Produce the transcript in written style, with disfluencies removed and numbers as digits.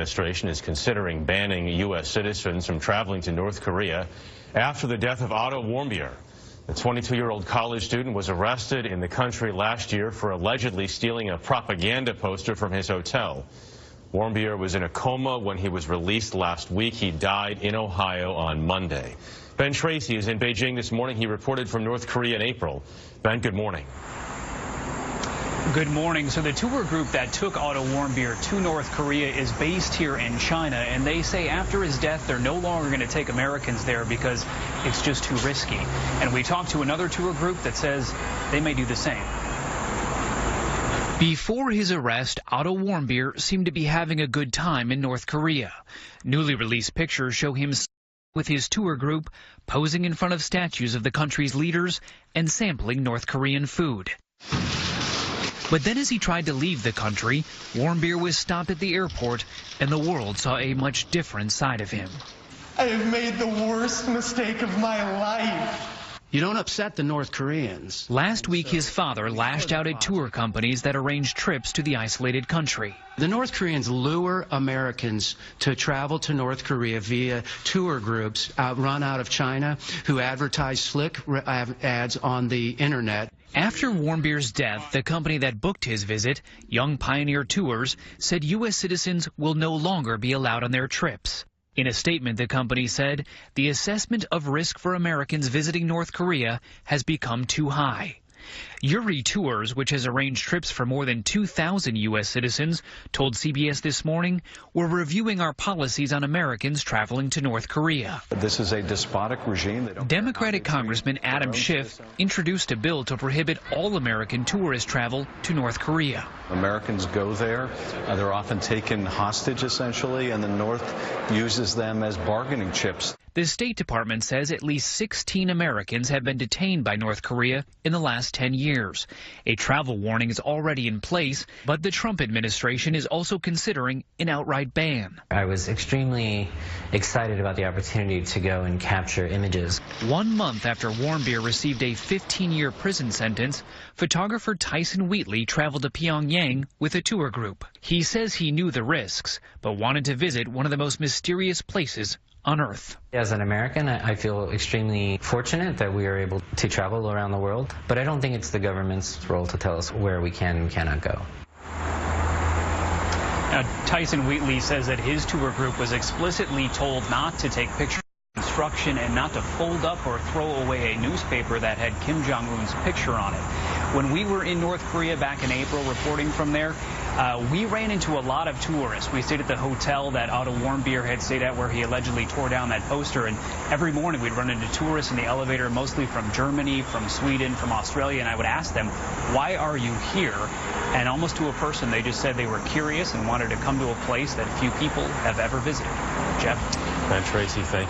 administration is considering banning U.S. citizens from traveling to North Korea after the death of Otto Warmbier. The 22-year-old college student was arrested in the country last year for allegedly stealing a propaganda poster from his hotel. Warmbier was in a coma when he was released last week. He died in Ohio on Monday. Ben Tracy is in Beijing this morning. He reported from North Korea in April. Ben, good morning. Good morning. So the tour group that took Otto Warmbier to North Korea is based here in China, and they say after his death they're no longer going to take Americans there because it's just too risky. And we talked to another tour group that says they may do the same. Before his arrest, Otto Warmbier seemed to be having a good time in North Korea. Newly released pictures show him with his tour group posing in front of statues of the country's leaders and sampling North Korean food. But then as he tried to leave the country, Warmbier was stopped at the airport, and the world saw a much different side of him. I have made the worst mistake of my life. You don't upset the North Koreans. Last week, his father lashed out at tour companies that arranged trips to the isolated country. The North Koreans lure Americans to travel to North Korea via tour groups run out of China who advertise slick ads on the internet. After Warmbier's death, the company that booked his visit, Young Pioneer Tours, said U.S. citizens will no longer be allowed on their trips. In a statement, the company said the assessment of risk for Americans visiting North Korea has become too high. Yuri Tours, which has arranged trips for more than 2,000 U.S. citizens, told CBS This Morning, "We're reviewing our policies on Americans traveling to North Korea." This is a despotic regime. Democratic Congressman Adam Schiff introduced a bill to prohibit all American tourist travel to North Korea. Americans go there. They're often taken hostage, essentially, and the North uses them as bargaining chips. The State Department says at least 16 Americans have been detained by North Korea in the last 10 years. A travel warning is already in place, but the Trump administration is also considering an outright ban. I was extremely excited about the opportunity to go and capture images. 1 month after Warmbier received a 15-year prison sentence, photographer Tyson Wheatley traveled to Pyongyang with a tour group. He says he knew the risks, but wanted to visit one of the most mysterious places on Earth. As an American, I feel extremely fortunate that we are able to travel around the world, but I don't think it's the government's role to tell us where we can and cannot go. Now, Tyson Wheatley says that his tour group was explicitly told not to take pictures of instruction and not to fold up or throw away a newspaper that had Kim Jong-un's picture on it. When we were in North Korea back in April reporting from there, we ran into a lot of tourists. We stayed at the hotel that Otto Warmbier had stayed at where he allegedly tore down that poster, and every morning we'd run into tourists in the elevator, mostly from Germany, from Sweden, from Australia, and I would ask them, why are you here? And almost to a person, they just said they were curious and wanted to come to a place that few people have ever visited. Jeff? Ben Tracy, thank you.